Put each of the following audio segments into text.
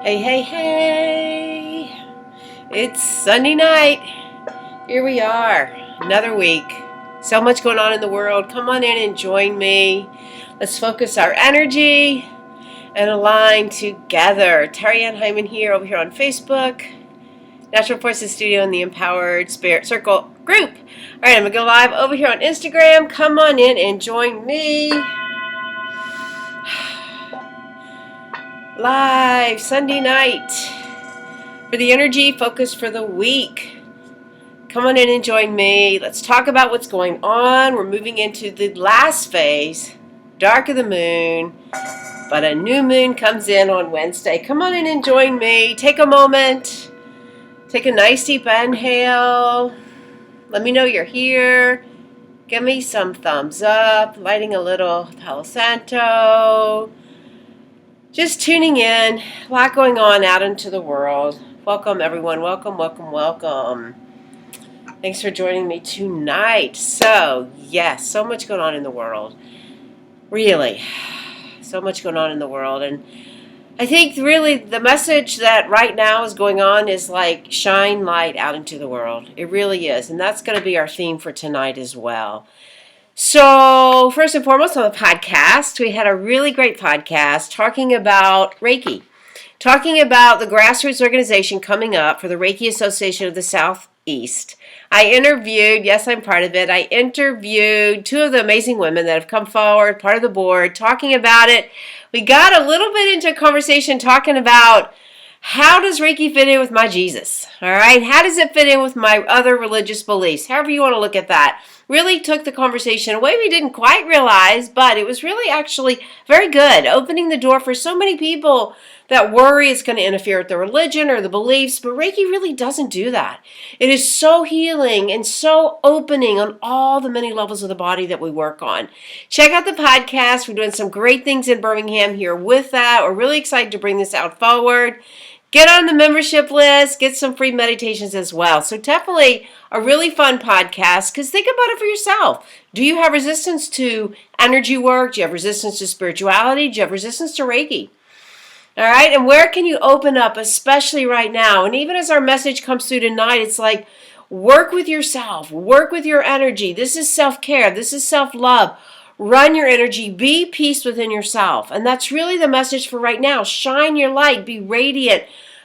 Hey, hey, hey! It's Sunday night. Here we are, another week. So much going on in the world. Come on in and join me. Let's focus our energy and align together. Terry Ann Hyman here, over here on Facebook, Natural Forces Studio in the Empowered Spirit Circle group. All right, I'm going to go live over here on Instagram. Come on in and join me. Live Sunday night for the energy focus for the week. Come on in and join me. Let's talk about what's going on. We're moving into the last phase, dark of the moon, but a new moon comes in on Wednesday. Come on in and join me. Take a moment. Take a nice deep inhale. Let me know you're here. Give me some thumbs up. Lighting a little Palo Santo. Just tuning in. A lot going on out into the world. Welcome, everyone. Welcome, welcome, welcome. Thanks for joining me tonight. So, yes, so much going on in the world. Really, so much going on in the world. And I think really the message that right now is going on is like shine light out into the world. It really is. And that's going to be our theme for tonight as well. So, first and foremost on the podcast, we had a really great podcast talking about Reiki. Talking about the grassroots organization coming up for the Reiki Association of the Southeast. I interviewed, yes, I'm part of it, I interviewed two of the amazing women that have come forward, part of the board, talking about it. We got a little bit into a conversation talking about how does Reiki fit in with my Jesus, all right? How does it fit in with my other religious beliefs? However you want to look at that. Really took the conversation away we didn't quite realize, but it was really actually very good, opening the door for so many people that worry it's going to interfere with the religion or the beliefs, but Reiki really doesn't do that. It is so healing and so opening on all the many levels of the body that we work on. Check out the podcast. We're doing some great things in Birmingham here with that. We're really excited to bring this out forward. Get on the membership list, get some free meditations as well. So definitely a really fun podcast because think about it for yourself. Do you have resistance to energy work? Do you have resistance to spirituality? Do you have resistance to Reiki? All right, and where can you open up, especially right now? And even as our message comes through tonight, it's like work with yourself, work with your energy. This is self-care. This is self-love. Run your energy, be peace within yourself. And that's really the message for right now. Shine your light, be radiant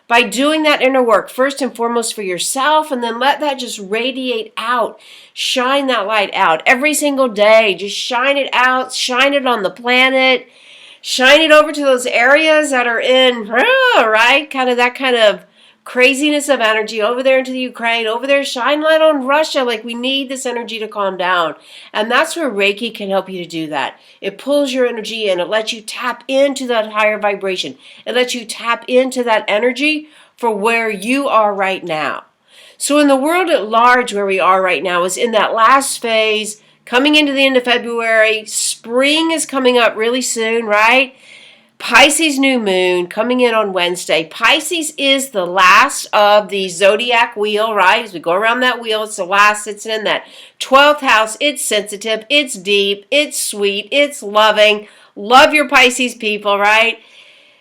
by doing that inner work, first and foremost for yourself, and then let that just radiate out. Shine that light out every single day. Just shine it out, shine it on the planet, shine it over to those areas that are in, right? Kind of that kind of craziness of energy over there into the Ukraine, over there, shine light on Russia. Like we need this energy to calm down. And that's where Reiki can help you to do that. It pulls your energy in. It lets you tap into that higher vibration. It lets you tap into that energy for where you are right now. So in the world at large, where we are right now is in that last phase, coming into the end of February. Spring is coming up really soon, right? Pisces new moon coming in on Wednesday. Pisces is the last of the zodiac wheel, right? As we go around that wheel, it's the last. It's in that 12th house. It's sensitive. It's deep. It's sweet. It's loving. Love your Pisces people, right?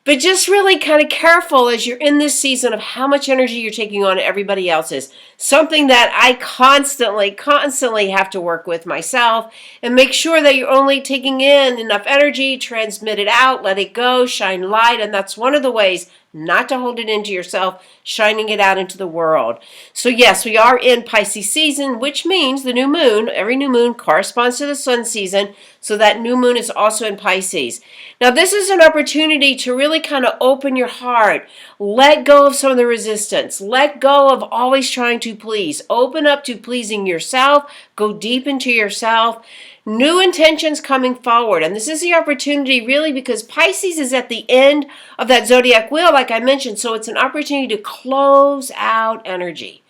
But just really kind of careful as you're in this season of how much energy you're taking on everybody else's. Something that I constantly have to work with myself and make sure that you're only taking in enough energy, transmit it out, let it go, shine light. And that's one of the ways not to hold it into yourself, shining it out into the world. So yes, we are in Pisces season, which means the new moon, every new moon corresponds to the sun season. So that new moon is also in Pisces. Now this is an opportunity to really kind of open your heart, let go of some of the resistance, let go of always trying to please, open up to pleasing yourself, go deep into yourself. New intentions coming forward. And this is the opportunity really because Pisces is at the end of that zodiac wheel, like I mentioned. So it's an opportunity to close out energy.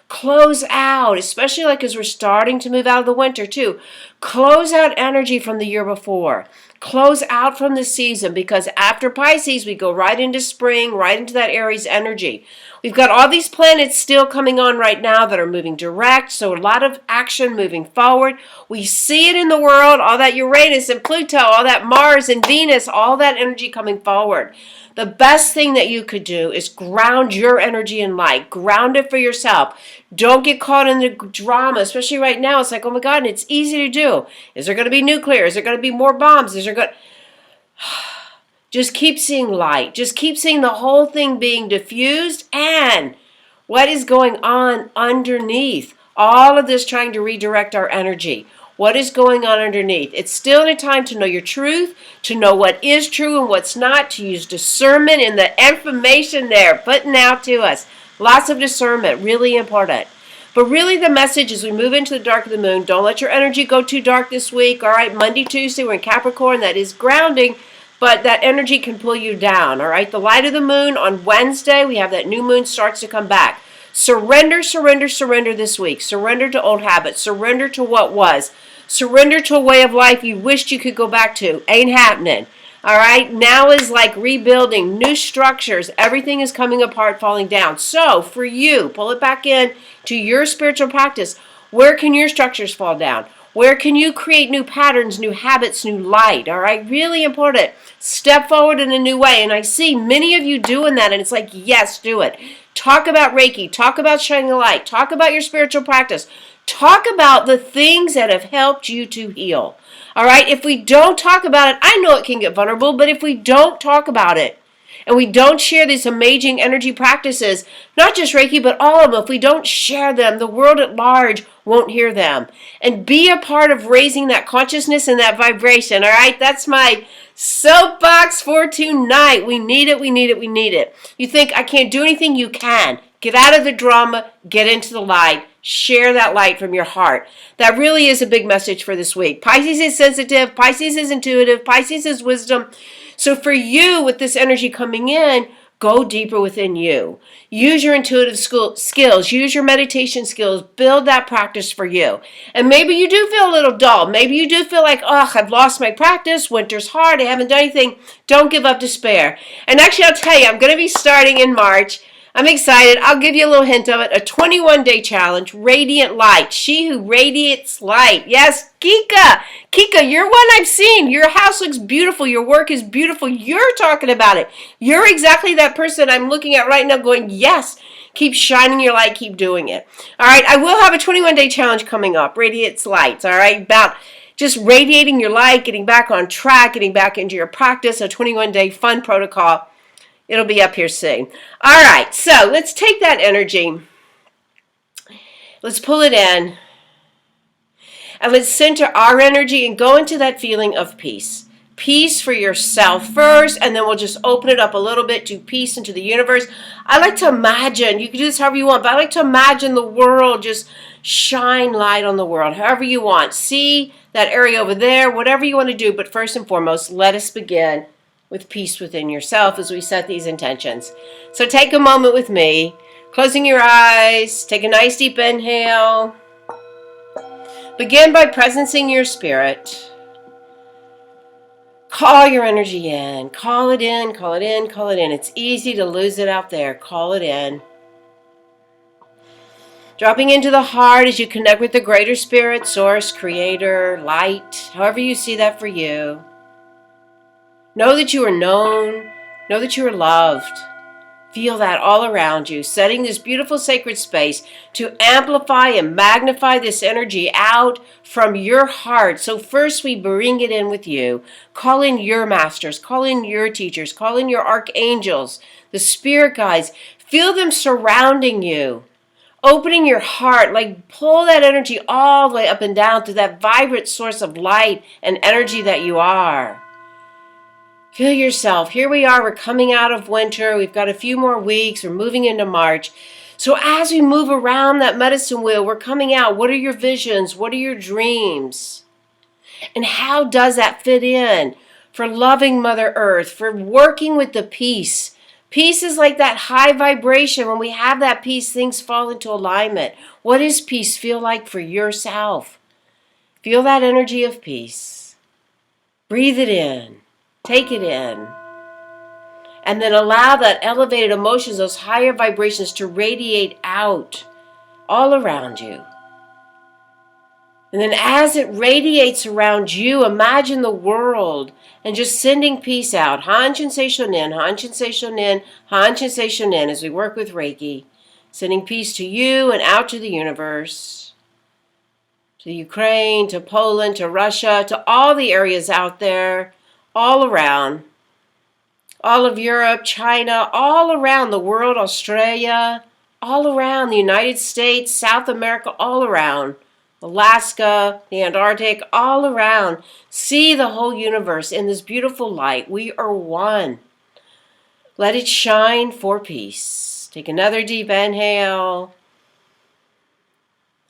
Close out, especially like as we're starting to move out of the winter too. Close out energy from the year before. Close out from the season, because after Pisces, we go right into spring, right into that Aries energy. We've got all these planets still coming on right now that are moving direct, so a lot of action moving forward. We see it in the world, all that Uranus and Pluto, all that Mars and Venus, all that energy coming forward. The best thing that you could do is ground your energy in light. Ground it for yourself. Don't get caught in the drama, especially right now. It's like, oh my God, and it's easy to do. Is there going to be nuclear? Is there going to be more bombs? Is there going Just keep seeing light. Just keep seeing the whole thing being diffused and what is going on underneath. All of this trying to redirect our energy. What is going on underneath? It's still a time to know your truth, to know what is true and what's not, to use discernment in the information they're putting out to us. Lots of discernment, really important. But really the message as we move into the dark of the moon, don't let your energy go too dark this week. All right, Monday, Tuesday, we're in Capricorn. That is grounding, but that energy can pull you down. All right, the light of the moon on Wednesday, we have that new moon starts to come back. Surrender, surrender, surrender this week. Surrender to old habits. Surrender to what was. Surrender to a way of life you wished you could go back to. Ain't happening. All right? Now is like rebuilding, new structures. Everything is coming apart, falling down. So for you, pull it back in to your spiritual practice. Where can your structures fall down? Where can you create new patterns, new habits, new light? All right? Really important. Step forward in a new way. And I see many of you doing that. And it's like, yes, do it. Talk about Reiki. Talk about shining a light. Talk about your spiritual practice. Talk about the things that have helped you to heal. All right? If we don't talk about it, I know it can get vulnerable, but if we don't talk about it, and we don't share these amazing energy practices, not just Reiki, but all of them, if we don't share them, the world at large won't hear them. And be a part of raising that consciousness and that vibration, all right? That's my soapbox for tonight. We need it, we need it, we need it. You think, I can't do anything? You can. Get out of the drama, get into the light, share that light from your heart. That really is a big message for this week. Pisces is sensitive, Pisces is intuitive, Pisces is wisdom. So for you, with this energy coming in, go deeper within you. Use your intuitive skills. Use your meditation skills. Build that practice for you. And maybe you do feel a little dull. Maybe you do feel like, oh, I've lost my practice. Winter's hard. I haven't done anything. Don't give up despair. And actually, I'll tell you, I'm going to be starting in March. I'm excited. I'll give you a little hint of it. A 21-day challenge, Radiant Light. She who radiates light. Yes, Kika. Kika, you're one I've seen. Your house looks beautiful. Your work is beautiful. You're talking about it. You're exactly that person I'm looking at right now going, yes, keep shining your light. Keep doing it. All right, I will have a 21-day challenge coming up, Radiant Lights, all right, about just radiating your light, getting back on track, getting back into your practice, a 21-day fun protocol. It'll be up here soon. All right, so let's take that energy. Let's pull it in. And let's center our energy and go into that feeling of peace. Peace for yourself first, and then we'll just open it up a little bit to peace into the universe. I like to imagine, you can do this however you want, but I like to imagine the world, just shine light on the world, however you want. See that area over there, whatever you want to do, but first and foremost, let us begin with peace within yourself as we set these intentions. So take a moment with me, closing your eyes, take a nice deep inhale. Begin by presencing your spirit. Call your energy in. Call it in, call it in, call it in. It's easy to lose it out there. Call it in. Dropping into the heart as you connect with the greater spirit, source, creator, light, however you see that for you. Know that you are known. Know that you are loved. Feel that all around you, setting this beautiful sacred space to amplify and magnify this energy out from your heart. So first we bring it in with you. Call in your masters. Call in your teachers. Call in your archangels, the spirit guides. Feel them surrounding you. Opening your heart, like pull that energy all the way up and down to that vibrant source of light and energy that you are. Feel yourself. Here we are. We're coming out of winter. We've got a few more weeks. We're moving into March. So as we move around that medicine wheel, we're coming out. What are your visions? What are your dreams? And how does that fit in for loving Mother Earth, for working with the peace? Peace is like that high vibration. When we have that peace, things fall into alignment. What does peace feel like for yourself? Feel that energy of peace. Breathe it in. Take it in. And then allow that elevated emotions, those higher vibrations to radiate out all around you. And then as it radiates around you, imagine the world and just sending peace out. Hanshin sei shonin, hanshin sei shonin, hanshin sei shonin as we work with Reiki. Sending peace to you and out to the universe. To Ukraine, to Poland, to Russia, to all the areas out there, all around. All of Europe, China, all around the world, Australia, all around the United States, South America, all around. Alaska, the Antarctic, all around. See the whole universe in this beautiful light. We are one. Let it shine for peace. Take another deep inhale.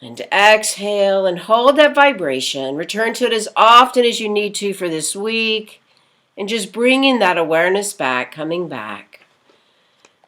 And exhale and hold that vibration. Return to it as often as you need to for this week. And just bringing that awareness back, coming back.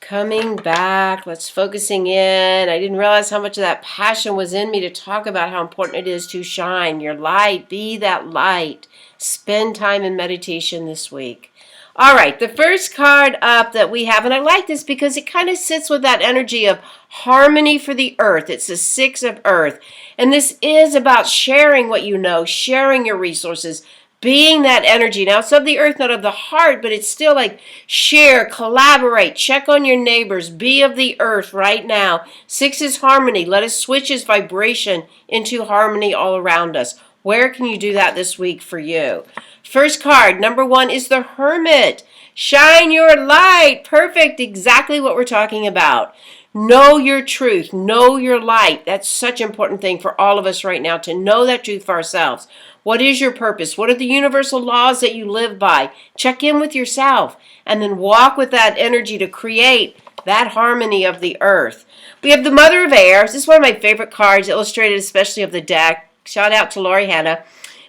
Coming back, let's focusing in. I didn't realize how much of that passion was in me to talk about how important it is to shine your light. Be that light. Spend time in meditation this week. All right, the first card up that we have, and I like this because it kind of sits with that energy of harmony for the earth. It's the 6 of earth. And this is about sharing what you know, sharing your resources, being that energy. Now, it's of the earth, not of the heart, but it's still like share, collaborate, check on your neighbors, be of the earth right now. 6 is harmony. Let us switch its vibration into harmony all around us. Where can you do that this week for you? First card, number 1, is the Hermit. Shine your light. Perfect. Exactly what we're talking about. Know your truth. Know your light. That's such an important thing for all of us right now, to know that truth for ourselves. What is your purpose? What are the universal laws that you live by? Check in with yourself and then walk with that energy to create that harmony of the earth. We have the Mother of Air. This is one of my favorite cards, illustrated especially of the deck. Shout out to Lori Hanna.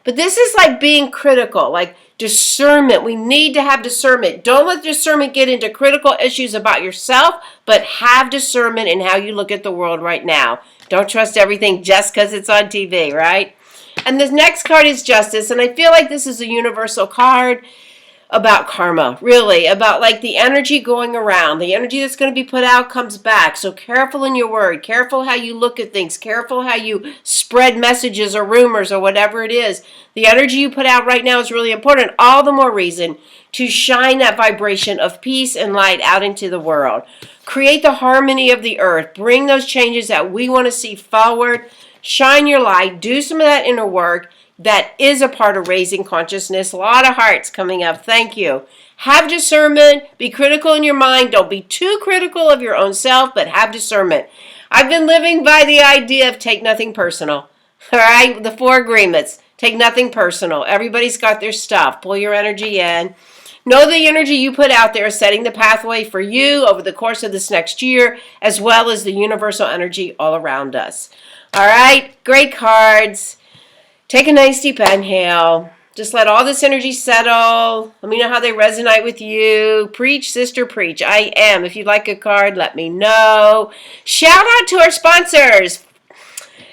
But this is like being critical, like discernment. We need to have discernment. Don't let discernment get into critical issues about yourself, but have discernment in how you look at the world right now. Don't trust everything just because it's on TV, right? And the next card is Justice, and I feel like this is a universal card about karma, really, about like the energy going around. The energy that's going to be put out comes back. So careful in your word, careful how you look at things, careful how you spread messages or rumors or whatever it is. The energy you put out right now is really important. All the more reason to shine that vibration of peace and light out into the world. Create the harmony of the earth. Bring those changes that we want to see forward. Shine your light. Do some of that inner work. That is a part of raising consciousness. A lot of hearts coming up. Thank you. Have discernment. Be critical in your mind. Don't be too critical of your own self, but have discernment. I've been living by the idea of take nothing personal. All right? The 4 agreements. Take nothing personal. Everybody's got their stuff. Pull your energy in. Know the energy you put out there is setting the pathway for you over the course of this next year, as well as the universal energy all around us. All right? Great cards. Take a nice deep inhale. Just let all this energy settle. Let me know how they resonate with you. Preach, sister, preach. I am. If you'd like a card, let me know. Shout out to our sponsors.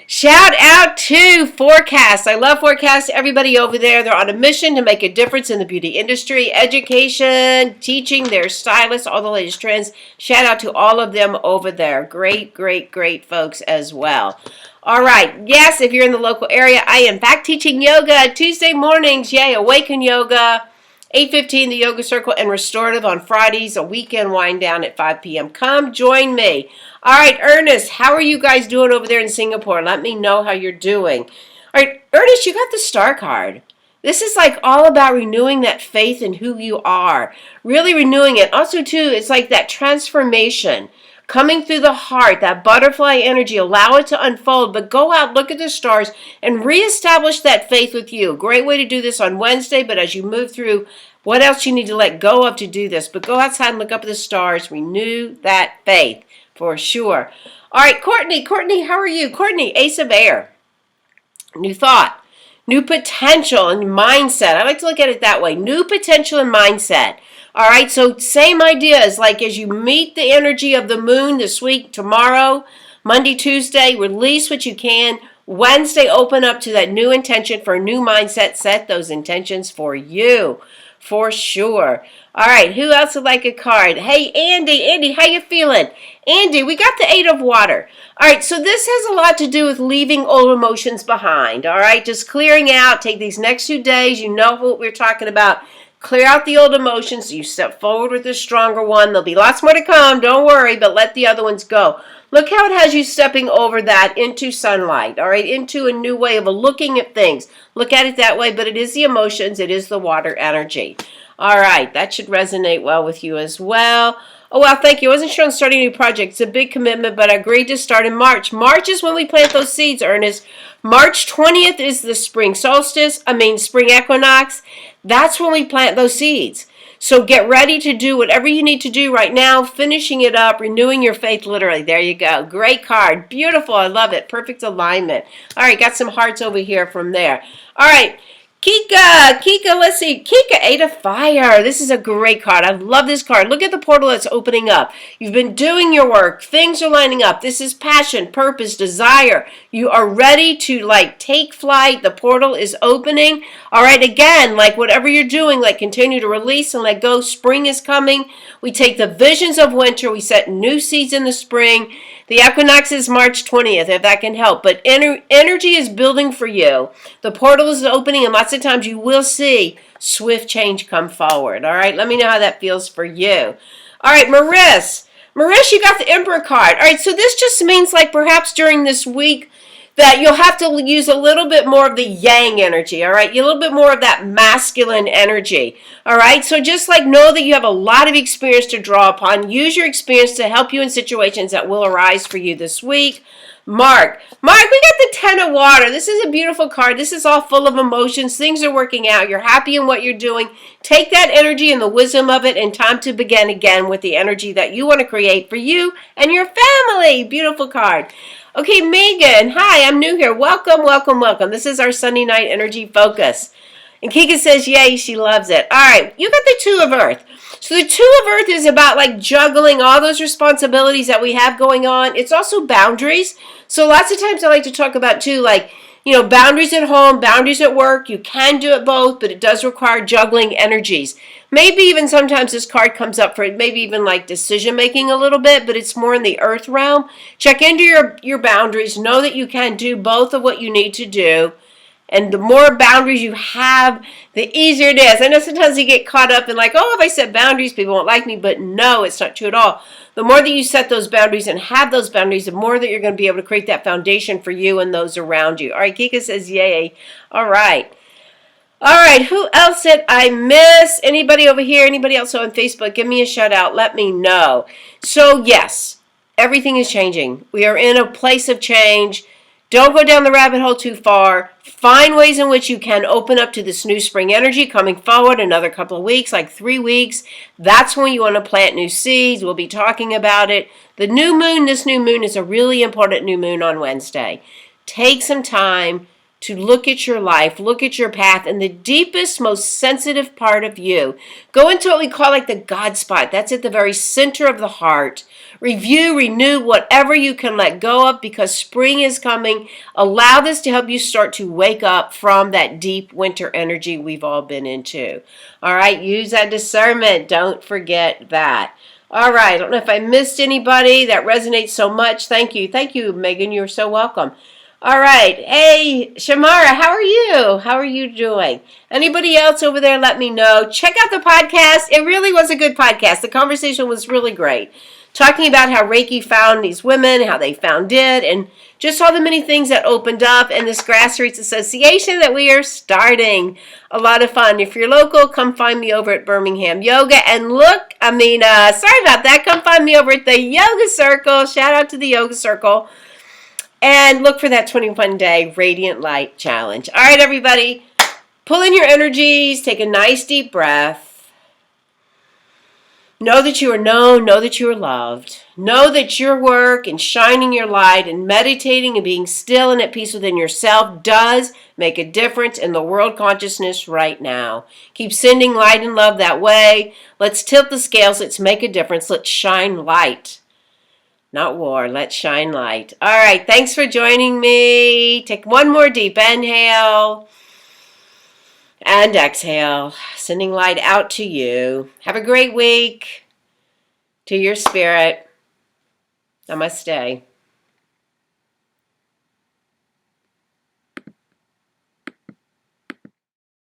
Shout out to Forecast. I love Forecast. Everybody over there, they're on a mission to make a difference in the beauty industry, education, teaching, their stylists, all the latest trends. Shout out to all of them over there. Great, great, great folks as well. All right. Yes, if you're in the local area, I am back teaching yoga Tuesday mornings. Yay, Awaken Yoga, 8:15, the Yoga Circle, and Restorative on Fridays, a weekend wind down at 5 p.m. Come join me. All right, Ernest, how are you guys doing over there in Singapore? Let me know how you're doing. All right, Ernest, you got the star card. This is like all about renewing that faith in who you are. Really renewing it. Also, too, it's like that transformation. Coming through the heart, that butterfly energy, allow it to unfold, but go out, look at the stars, and reestablish that faith with you. Great way to do this on Wednesday, but as you move through, what else you need to let go of to do this? But go outside and look up at the stars, renew that faith, for sure. All right, Courtney, how are you? Courtney, Ace of Air. New thought, new potential and mindset. I like to look at it that way. New potential and mindset. All right, so same idea as like as you meet the energy of the moon this week, tomorrow, Monday, Tuesday, release what you can, Wednesday, open up to that new intention for a new mindset. Set those intentions for you, for sure. All right, who else would like a card? Hey, Andy. Andy, how you feeling? Andy, we got the 8 of water. All right, so this has a lot to do with leaving old emotions behind. All right, just clearing out. Take these next 2 days. You know what we're talking about. Clear out the old emotions so you step forward with a stronger one. There'll be lots more to come. Don't worry, but let the other ones go. Look how it has you stepping over that into sunlight, all right, into a new way of looking at things. Look at it that way, but it is the emotions. It is the water energy. All right, that should resonate well with you as well. Oh, well, thank you. I wasn't sure on starting a new project. It's a big commitment, but I agreed to start in March. March is when we plant those seeds, Ernest. March 20th is the spring spring equinox. That's when we plant those seeds. So get ready to do whatever you need to do right now, finishing it up, renewing your faith literally. There you go. Great card. Beautiful. I love it. Perfect alignment. All right, got some hearts over here from there. All right. Kika, let's see. Kika, 8 of Fire. This is a great card. I love this card. Look at the portal that's opening up. You've been doing your work. Things are lining up. This is passion, purpose, desire. You are ready to, take flight. The portal is opening. All right, again, whatever you're doing, continue to release and let go. Spring is coming. We take the visions of winter. We set new seeds in the spring. The equinox is March 20th, if that can help. But energy is building for you. The portal is opening, and lots of times you will see swift change come forward. All right, let me know how that feels for you. All right, Maris, you got the Emperor card. All right, so this just means perhaps during this week that you'll have to use a little bit more of the yang energy, all right? A little bit more of that masculine energy, all right? So just know that you have a lot of experience to draw upon. Use your experience to help you in situations that will arise for you this week. Mark, we got the 10 of water. This is a beautiful card. This is all full of emotions. Things are working out. You're happy in what you're doing. Take that energy and the wisdom of it and time to begin again with the energy that you want to create for you and your family. Beautiful card. Okay, Megan, hi, I'm new here. Welcome, welcome, welcome. This is our Sunday night energy focus. And Kika says, yay, she loves it. All right, you got the 2 of Earth. So the 2 of Earth is about juggling all those responsibilities that we have going on. It's also boundaries. So lots of times I like to talk about too, boundaries at home, boundaries at work. You can do it both, but it does require juggling energies. Maybe even sometimes this card comes up for maybe even decision making a little bit, but it's more in the earth realm. Check into your boundaries. Know that you can do both of what you need to do. And the more boundaries you have, the easier it is. I know sometimes you get caught up in if I set boundaries, people won't like me. But no, it's not true at all. The more that you set those boundaries and have those boundaries, the more that you're going to be able to create that foundation for you and those around you. All right, Kika says, yay. All right. All right, who else did I miss? Anybody over here? Anybody else on Facebook? Give me a shout out. Let me know. So, yes, everything is changing. We are in a place of change. Don't go down the rabbit hole too far. Find ways in which you can open up to this new spring energy coming forward another couple of weeks, 3 weeks. That's when you want to plant new seeds. We'll be talking about it. The new moon, this new moon is a really important new moon on Wednesday. Take some time to look at your life, look at your path, and the deepest, most sensitive part of you. Go into what we call the God spot. That's at the very center of the heart. Review, renew, whatever you can let go of because spring is coming. Allow this to help you start to wake up from that deep winter energy we've all been into. All right, use that discernment. Don't forget that. All right, I don't know if I missed anybody. That resonates so much. Thank you. Thank you, Megan. You're so welcome. All right. Hey, Shamara, how are you? How are you doing? Anybody else over there, let me know. Check out the podcast. It really was a good podcast. The conversation was really great. Talking about how Reiki found these women, how they found it, and just all the many things that opened up and this grassroots association that we are starting. A lot of fun. If you're local, come find me over at Birmingham Yoga. And sorry about that. Come find me over at the Yoga Circle. Shout out to the Yoga Circle. And look for that 21-day Radiant Light Challenge. All right, everybody. Pull in your energies. Take a nice deep breath. Know that you are known. Know that you are loved. Know that your work and shining your light and meditating and being still and at peace within yourself does make a difference in the world consciousness right now. Keep sending light and love that way. Let's tilt the scales. Let's make a difference. Let's shine light. not war. Let's shine light. All right, thanks for joining me. Take one more deep inhale and exhale, sending light out to you. Have a great week. To your spirit. Namaste.